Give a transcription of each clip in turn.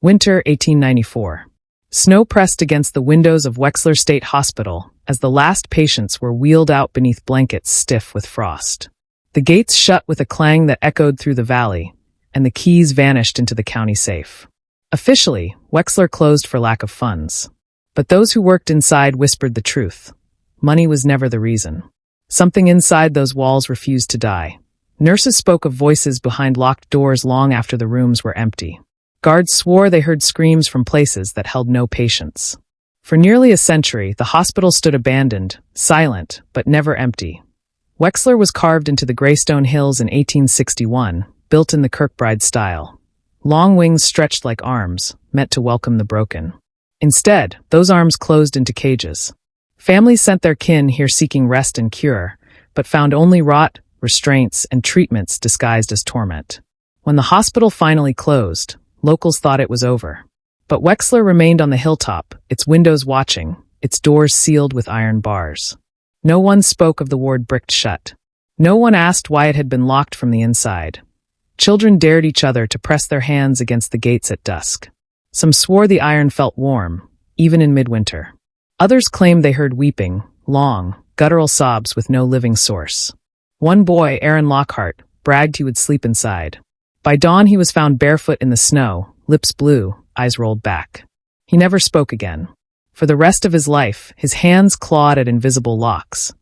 Winter 1894. Snow pressed against the windows of Wexler State Hospital as the last patients were wheeled out beneath blankets stiff with frost. The gates shut with a clang that echoed through the valley, and the keys vanished into the county safe. Officially, Wexler closed for lack of funds. But those who worked inside whispered the truth. Money was never the reason. Something inside those walls refused to die. Nurses spoke of voices behind locked doors long after the rooms were empty. Guards swore they heard screams from places that held no patients. For nearly a century, the hospital stood abandoned, silent, but never empty. Wexler was carved into the Greystone Hills in 1861, built in the Kirkbride style. Long wings stretched like arms, meant to welcome the broken. Instead, those arms closed into cages. Families sent their kin here seeking rest and cure, but found only rot, restraints, and treatments disguised as torment. When the hospital finally closed, locals thought it was over. But Wexler remained on the hilltop, its windows watching, its doors sealed with iron bars. No one spoke of the ward bricked shut. No one asked why it had been locked from the inside. Children dared each other to press their hands against the gates at dusk. Some swore the iron felt warm, even in midwinter. Others claimed they heard weeping, long, guttural sobs with no living source. One boy, Aaron Lockhart, bragged he would sleep inside. By dawn he was found barefoot in the snow, lips blue, eyes rolled back. He never spoke again. For the rest of his life, his hands clawed at invisible locks.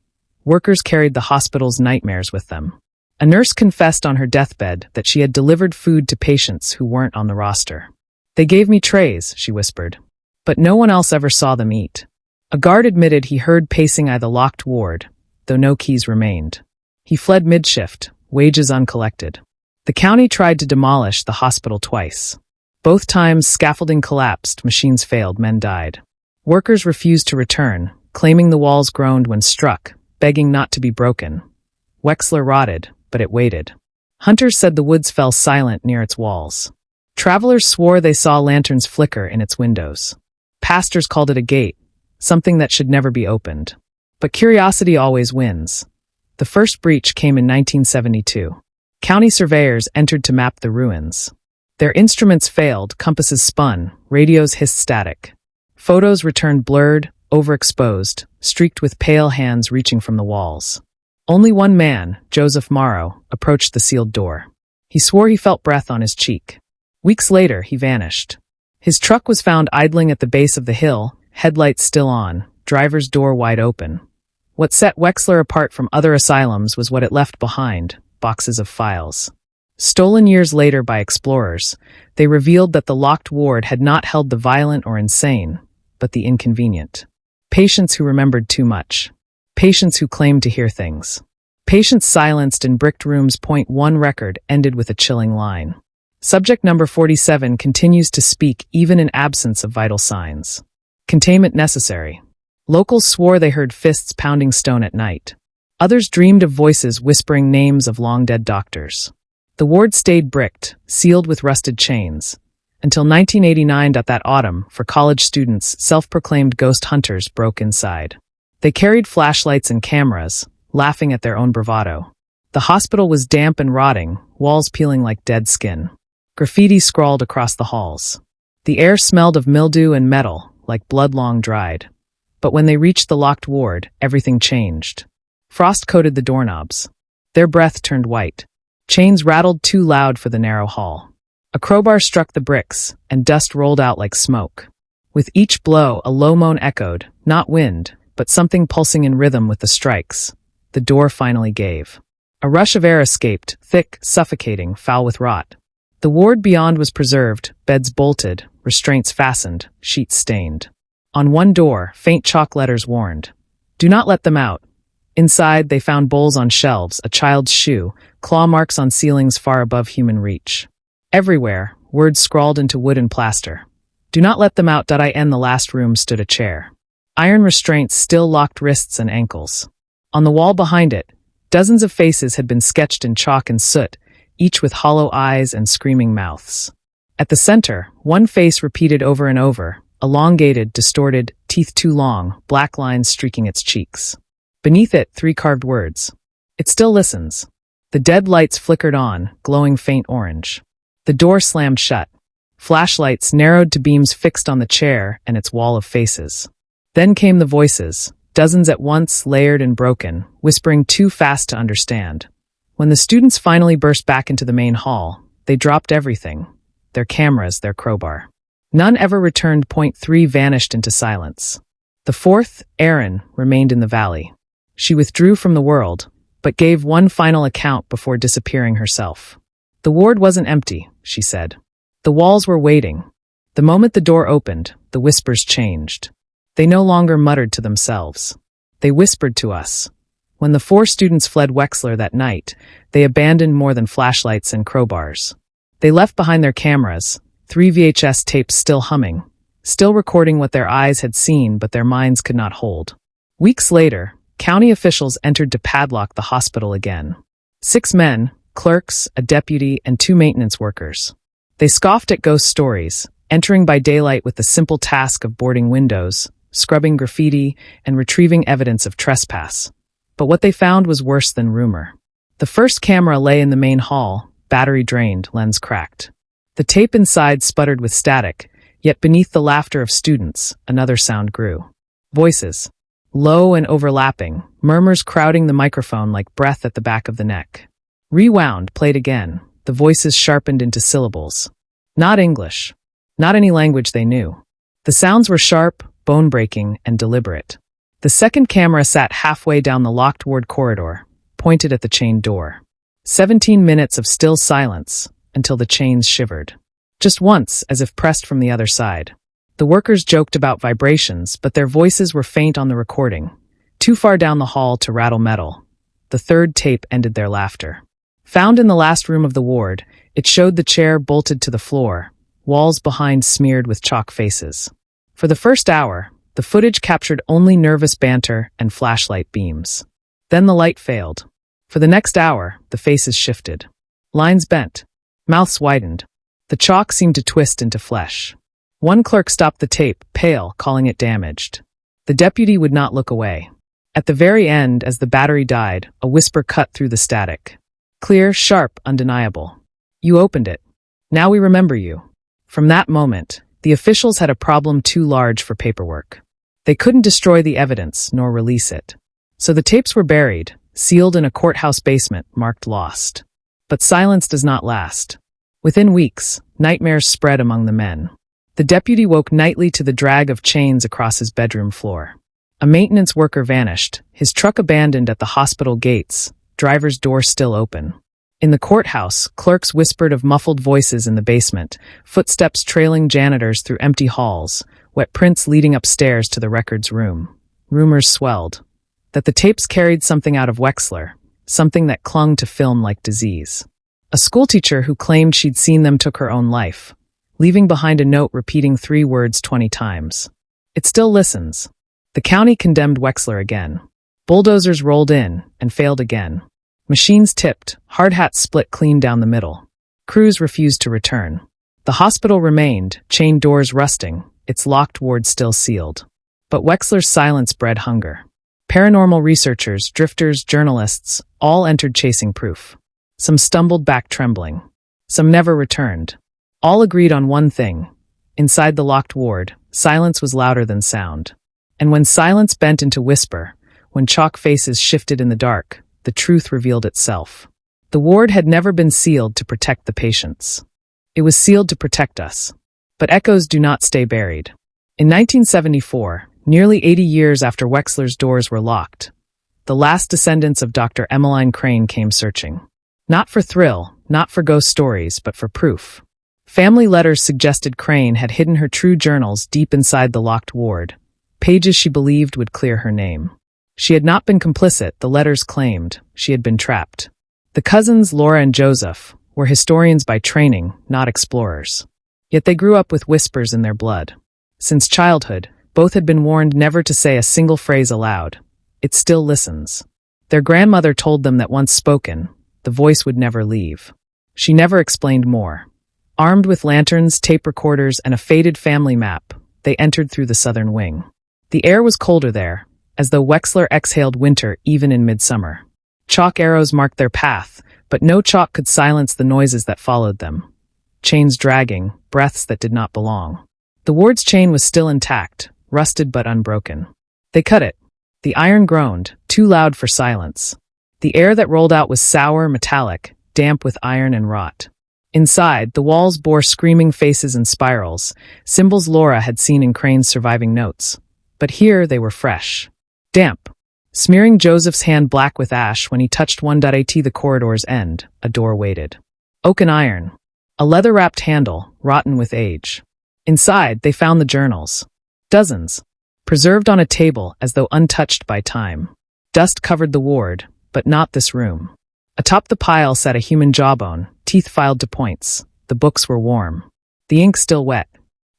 Workers carried the hospital's nightmares with them. A nurse confessed on her deathbed that she had delivered food to patients who weren't on the roster. "They gave me trays," she whispered. But no one else ever saw them eat. A guard admitted he heard pacing the locked ward, though no keys remained. He fled mid-shift, wages uncollected. The county tried to demolish the hospital twice. Both times scaffolding collapsed, machines failed, men died. Workers refused to return, claiming the walls groaned when struck, begging not to be broken. Wexler rotted, but it waited. Hunters said the woods fell silent near its walls. Travelers swore they saw lanterns flicker in its windows. Pastors called it a gate, something that should never be opened. But curiosity always wins. The first breach came in 1972. County surveyors entered to map the ruins. Their instruments failed, compasses spun, radios hissed static. Photos returned blurred, overexposed, streaked with pale hands reaching from the walls. Only one man, Joseph Morrow, approached the sealed door. He swore he felt breath on his cheek. Weeks later, he vanished. His truck was found idling at the base of the hill, headlights still on, driver's door wide open. What set Wexler apart from other asylums was what it left behind, boxes of files. Stolen years later by explorers, they revealed that the locked ward had not held the violent or insane, but the inconvenient. Patients who remembered too much. Patients who claimed to hear things. Patients silenced in bricked rooms. One record ended with a chilling line. Subject number 47 continues to speak even in absence of vital signs. Containment necessary. Locals swore they heard fists pounding stone at night. Others dreamed of voices whispering names of long-dead doctors. The ward stayed bricked, sealed with rusted chains, until 1989. That autumn, for college students, self-proclaimed ghost hunters broke inside. They carried flashlights and cameras, laughing at their own bravado. The hospital was damp and rotting, walls peeling like dead skin. Graffiti scrawled across the halls. The air smelled of mildew and metal, like blood long dried. But when they reached the locked ward, everything changed. Frost coated the doorknobs. Their breath turned white. Chains rattled too loud for the narrow hall. A crowbar struck the bricks, and dust rolled out like smoke. With each blow, a low moan echoed, not wind, but something pulsing in rhythm with the strikes. The door finally gave. A rush of air escaped, thick, suffocating, foul with rot. The ward beyond was preserved, beds bolted, restraints fastened, sheets stained. On one door, faint chalk letters warned, "Do not let them out." Inside, they found bowls on shelves, a child's shoe, claw marks on ceilings far above human reach. Everywhere, words scrawled into wood and plaster. "Do not let them out." In the last room stood a chair. Iron restraints still locked wrists and ankles. On the wall behind it, dozens of faces had been sketched in chalk and soot, each with hollow eyes and screaming mouths. At the center, one face repeated over and over, elongated, distorted, teeth too long, black lines streaking its cheeks. Beneath it, 3 carved words. "It still listens." The dead lights flickered on, glowing faint orange. The door slammed shut. flashlights narrowed to beams fixed on the chair and its wall of faces. Then came the voices, dozens at once, layered and broken, whispering too fast to understand. When the students finally burst back into the main hall, they dropped everything. Their cameras, their crowbar. None ever returned. Point 3 vanished into silence. The fourth, Erin, remained in the valley. She withdrew from the world, but gave one final account before disappearing herself. The ward wasn't empty, she said. The walls were waiting. The moment the door opened, the whispers changed. They no longer muttered to themselves. They whispered to us. When the 4 students fled Wexler that night, they abandoned more than flashlights and crowbars. They left behind their cameras, 3 VHS tapes still humming, still recording what their eyes had seen but their minds could not hold. Weeks later, county officials entered to padlock the hospital again. 6 men, clerks, a deputy, and 2 maintenance workers. They scoffed at ghost stories, entering by daylight with the simple task of boarding windows, scrubbing graffiti, and retrieving evidence of trespass. But what they found was worse than rumor. The first camera lay in the main hall, battery drained, lens cracked. The tape inside sputtered with static, yet beneath the laughter of students, another sound grew. Voices. Low and overlapping, murmurs crowding the microphone like breath at the back of the neck. Rewound, played again, the voices sharpened into syllables. Not English. Not any language they knew. The sounds were sharp, bone-breaking, and deliberate. The second camera sat halfway down the locked ward corridor, pointed at the chained door. 17 minutes of still silence, until the chains shivered. Just once, as if pressed from the other side. The workers joked about vibrations, but their voices were faint on the recording, too far down the hall to rattle metal. The third tape ended their laughter. Found in the last room of the ward, it showed the chair bolted to the floor, walls behind smeared with chalk faces. For the first hour, the footage captured only nervous banter and flashlight beams. Then the light failed. For the next hour, the faces shifted. Lines bent. Mouths widened. The chalk seemed to twist into flesh. One clerk stopped the tape, pale, calling it damaged. The deputy would not look away. At the very end, as the battery died, a whisper cut through the static. Clear, sharp, undeniable. You opened it. Now we remember you. From that moment, the officials had a problem too large for paperwork. They couldn't destroy the evidence, nor release it. So the tapes were buried, sealed in a courthouse basement, marked lost. But silence does not last. Within weeks, nightmares spread among the men. The deputy woke nightly to the drag of chains across his bedroom floor. A maintenance worker vanished, his truck abandoned at the hospital gates, driver's door still open. In the courthouse, clerks whispered of muffled voices in the basement, footsteps trailing janitors through empty halls, wet prints leading upstairs to the records room. Rumors swelled. That the tapes carried something out of Wexler, something that clung to film like disease. A schoolteacher who claimed she'd seen them took her own life, leaving behind a note repeating 3 words 20 times. It still listens. The county condemned Wexler again. Bulldozers rolled in and failed again. Machines tipped, hard hats split clean down the middle. Crews refused to return. The hospital remained, chained doors rusting, its locked ward still sealed. But Wexler's silence bred hunger. Paranormal researchers, drifters, journalists, all entered chasing proof. Some stumbled back trembling. Some never returned. All agreed on one thing. Inside the locked ward, silence was louder than sound. And when silence bent into whisper, when chalk faces shifted in the dark, the truth revealed itself. The ward had never been sealed to protect the patients. It was sealed to protect us. But echoes do not stay buried. In 1974, nearly 80 years after Wexler's doors were locked, the last descendants of Dr. Emmeline Crane came searching. Not for thrill, not for ghost stories, but for proof. Family letters suggested Crane had hidden her true journals deep inside the locked ward, pages she believed would clear her name. She had not been complicit, the letters claimed. She had been trapped. The cousins, Laura and Joseph, were historians by training, not explorers. Yet they grew up with whispers in their blood. Since childhood, both had been warned never to say a single phrase aloud. It still listens. Their grandmother told them that once spoken, the voice would never leave. She never explained more. Armed with lanterns, tape recorders, and a faded family map, they entered through the southern wing. The air was colder there, as though Wexler exhaled winter even in midsummer. Chalk arrows marked their path, but no chalk could silence the noises that followed them. chains dragging, breaths that did not belong. The ward's chain was still intact, rusted but unbroken. They cut it. The iron groaned, too loud for silence. The air that rolled out was sour, metallic, damp with iron and rot. Inside, the walls bore screaming faces and spirals, symbols Laura had seen in Crane's surviving notes. But here they were fresh. Damp. Smearing Joseph's hand black with ash when he touched one. At the corridor's end, a door waited. Oak and iron. A leather-wrapped handle, rotten with age. Inside, they found the journals. Dozens. Preserved on a table as though untouched by time. Dust covered the ward, but not this room. Atop the pile sat a human jawbone, teeth filed to points. The books were warm. The ink still wet.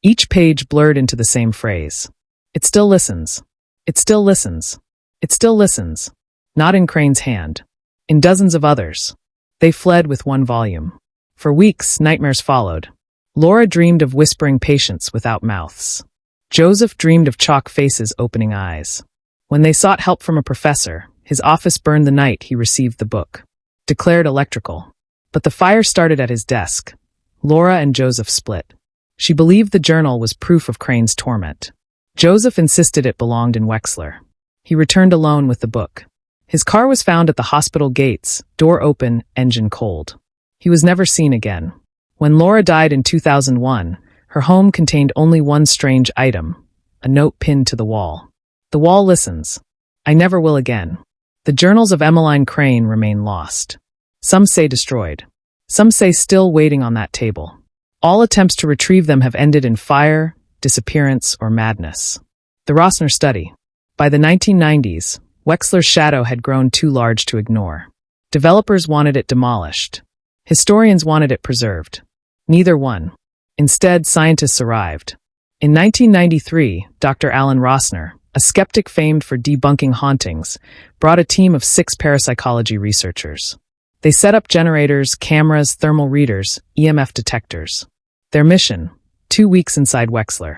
Each page blurred into the same phrase. It still listens. It still listens. It still listens. Not in Crane's hand. In dozens of others. They fled with one volume. For weeks, nightmares followed. Laura dreamed of whispering patients without mouths. Joseph dreamed of chalk faces opening eyes. When they sought help from a professor, his office burned the night he received the book. Declared electrical. But the fire started at his desk. Laura and Joseph split. She believed the journal was proof of Crane's torment. Joseph insisted it belonged in Wexler. He returned alone with the book. His car was found at the hospital gates, door open, engine cold. He was never seen again. When Laura died in 2001, her home contained only one strange item, a note pinned to the wall. The wall listens. I never will again. The journals of Emmeline Crane remain lost. Some say destroyed. Some say still waiting on that table. All attempts to retrieve them have ended in fire, disappearance, or madness. The Rossner study. By the 1990s, Wexler's shadow had grown too large to ignore. Developers wanted it demolished. Historians wanted it preserved. Neither won. Instead, scientists arrived. In 1993, Dr. Alan Rossner, a skeptic famed for debunking hauntings, brought a team of 6 parapsychology researchers. They set up generators, cameras, thermal readers, EMF detectors. Their mission: 2 weeks inside Wexler.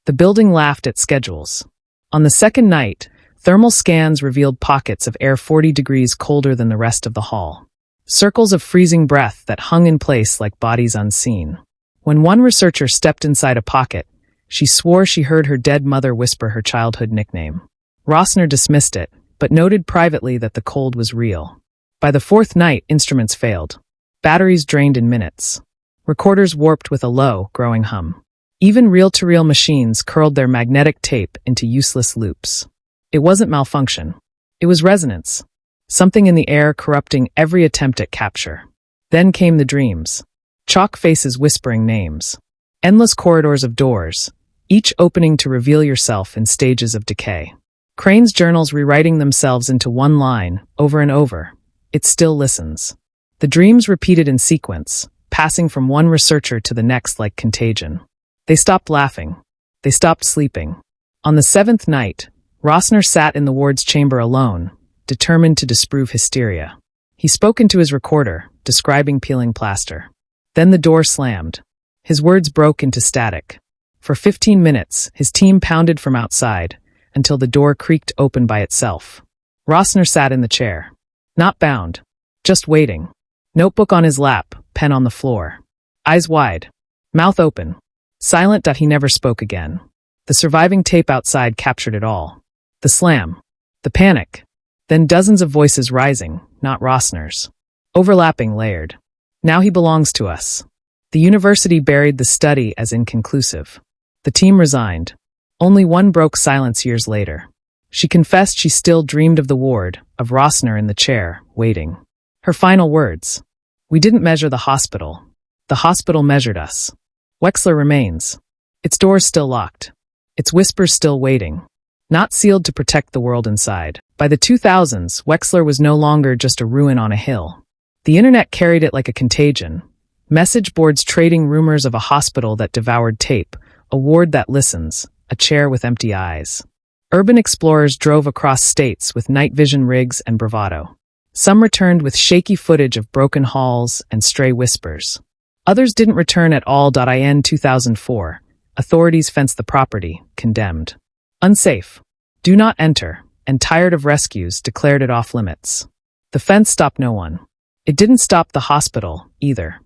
The building laughed at schedules. On the second night, thermal scans revealed pockets of air 40 degrees colder than the rest of the hall. Circles of freezing breath that hung in place like bodies unseen. When one researcher stepped inside a pocket, she swore she heard her dead mother whisper her childhood nickname. Rossner dismissed it, but noted privately that the cold was real. By the 4th night, instruments failed. Batteries drained in minutes. Recorders warped with a low, growing hum. Even reel-to-reel machines curled their magnetic tape into useless loops. It wasn't malfunction. It was resonance. Something in the air corrupting every attempt at capture. Then came the dreams. Chalk faces whispering names. Endless corridors of doors, each opening to reveal yourself in stages of decay. Crane's journals rewriting themselves into one line, over and over. It still listens. The dreams repeated in sequence, passing from one researcher to the next like contagion. They stopped laughing. They stopped sleeping. On the 7th night, Rossner sat in the ward's chamber alone, determined to disprove hysteria. He spoke into his recorder, describing peeling plaster. Then the door slammed. His words broke into static. For 15 minutes, his team pounded from outside, until the door creaked open by itself. Rossner sat in the chair. Not bound. Just waiting. Notebook on his lap, pen on the floor. Eyes wide. Mouth open. Silent. He never spoke again. The surviving tape outside captured it all. The slam. The panic. Then dozens of voices rising, not Rossner's. Overlapping, layered. Now he belongs to us. The university buried the study as inconclusive. The team resigned. Only one broke silence years later. She confessed she still dreamed of the ward, of Rossner in the chair, waiting. Her final words. We didn't measure the hospital. The hospital measured us. Wexler remains. Its doors still locked. Its whispers still waiting. Not sealed to protect the world inside. By the 2000s, Wexler was no longer just a ruin on a hill. The internet carried it like a contagion. Message boards trading rumors of a hospital that devoured tape, a ward that listens, a chair with empty eyes. Urban explorers drove across states with night vision rigs and bravado. Some returned with shaky footage of broken halls and stray whispers. Others didn't return at all. In 2004, authorities fenced the property, condemned. Unsafe. Do not enter, and tired of rescues, declared it off limits. The fence stopped no one. It didn't stop the hospital, either.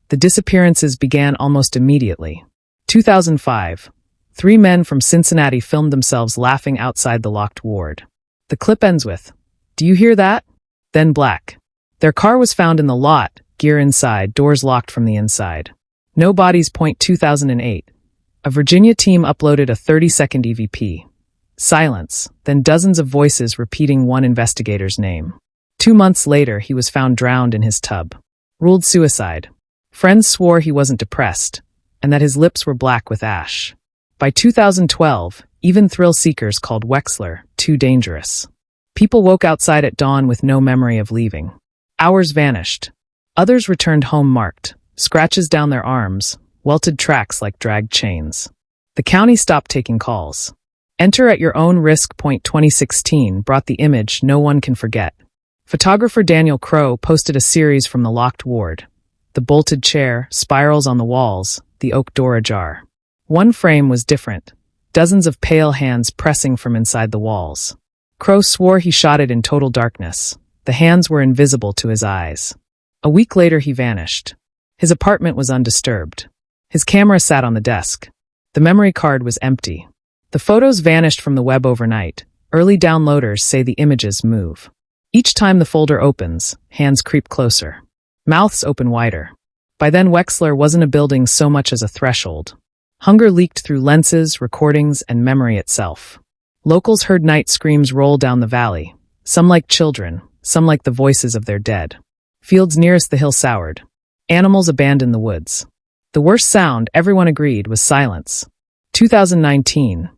The disappearances began almost immediately. 2005. 3 men from Cincinnati filmed themselves laughing outside the locked ward. The clip ends with, "Do you hear that?" Then black. Their car was found in the lot, gear inside, doors locked from the inside. No bodies. 2008. A Virginia team uploaded a 30-second EVP. Silence, then dozens of voices repeating one investigator's name. 2 months later, he was found drowned in his tub. Ruled suicide. Friends swore he wasn't depressed, and that his lips were black with ash. By 2012, even thrill seekers called Wexler too dangerous. People woke outside at dawn with no memory of leaving. Hours vanished. Others returned home marked, scratches down their arms, welted tracks like dragged chains. The county stopped taking calls. Enter at your own risk. 2016 brought the image no one can forget. Photographer Daniel Crow posted a series from the locked ward. The bolted chair, spirals on the walls, the oak door ajar. One frame was different, dozens of pale hands pressing from inside the walls. Crow swore he shot it in total darkness. The hands were invisible to his eyes. A week later he vanished. His apartment was undisturbed. His camera sat on the desk. The memory card was empty. The photos vanished from the web overnight. Early downloaders say the images move. Each time the folder opens, hands creep closer. Mouths open wider. By then Wexler wasn't a building so much as a threshold. Hunger leaked through lenses, recordings, and memory itself. Locals heard night screams roll down the valley, some like children, some like the voices of their dead. Fields nearest the hill soured. Animals abandoned the woods. The worst sound, everyone agreed, was silence. 2019.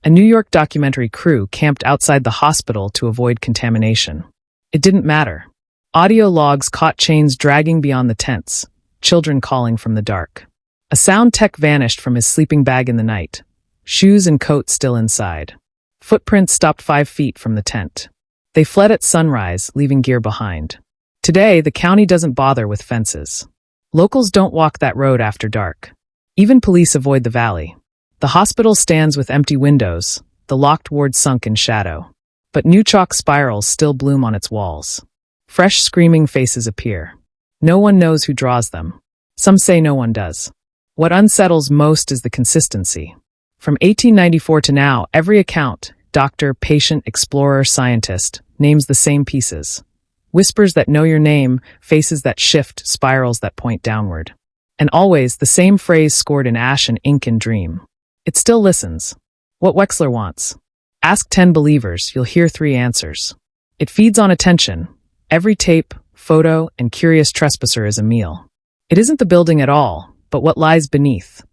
A New York documentary crew camped outside the hospital to avoid contamination. It didn't matter. Audio logs caught chains dragging beyond the tents, children calling from the dark. A sound tech vanished from his sleeping bag in the night, shoes and coat still inside. Footprints stopped 5 feet from the tent. They fled at sunrise, leaving gear behind. Today, the county doesn't bother with fences. Locals don't walk that road after dark. Even police avoid the valley. The hospital stands with empty windows, the locked ward sunk in shadow. But new chalk spirals still bloom on its walls. Fresh screaming faces appear. No one knows who draws them. Some say no one does. What unsettles most is the consistency. From 1894 to now, every account, doctor, patient, explorer, scientist, names the same pieces. Whispers that know your name, faces that shift, spirals that point downward. And always the same phrase scored in ash and ink and dream. It still listens. What Wexler wants. Ask 10 believers, you'll hear 3 answers. It feeds on attention. Every tape, photo, and curious trespasser is a meal. It isn't the building at all, but what lies beneath.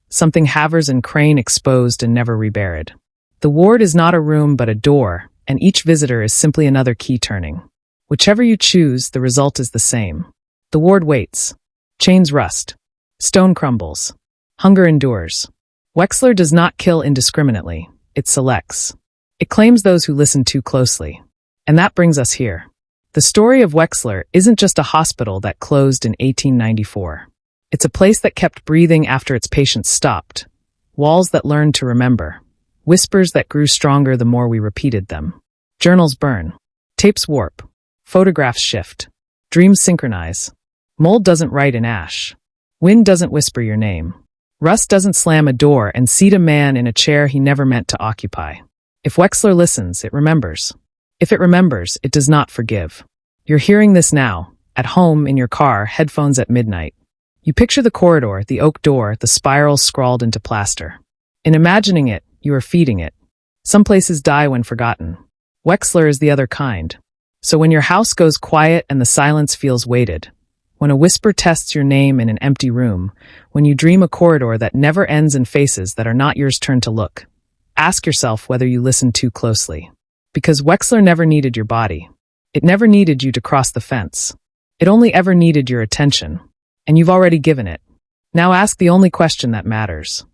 Something Havers and Crane exposed and never reburied. The ward is not a room but a door, and each visitor is simply another key turning. Whichever you choose, the result is the same. The ward waits. Chains rust. Stone crumbles. Hunger endures. Wexler does not kill indiscriminately. It selects. It claims those who listen too closely. And that brings us here. The story of Wexler isn't just a hospital that closed in 1894. It's a place that kept breathing after its patients stopped. Walls that learned to remember. Whispers that grew stronger the more we repeated them. Journals burn. Tapes warp. Photographs shift. Dreams synchronize. Mold doesn't write in ash. Wind doesn't whisper your name. Rust doesn't slam a door and seat a man in a chair he never meant to occupy. If Wexler listens, it remembers. If it remembers, it does not forgive. You're hearing this now, at home, in your car, headphones at midnight. You picture the corridor, the oak door, the spirals scrawled into plaster. In imagining it, you are feeding it. Some places die when forgotten. Wexler is the other kind. So when your house goes quiet and the silence feels weighted, when a whisper tests your name in an empty room, when you dream a corridor that never ends in faces that are not yours turn to look, ask yourself whether you listened too closely. Because Wexler never needed your body. It never needed you to cross the fence. It only ever needed your attention. And you've already given it. Now ask the only question that matters.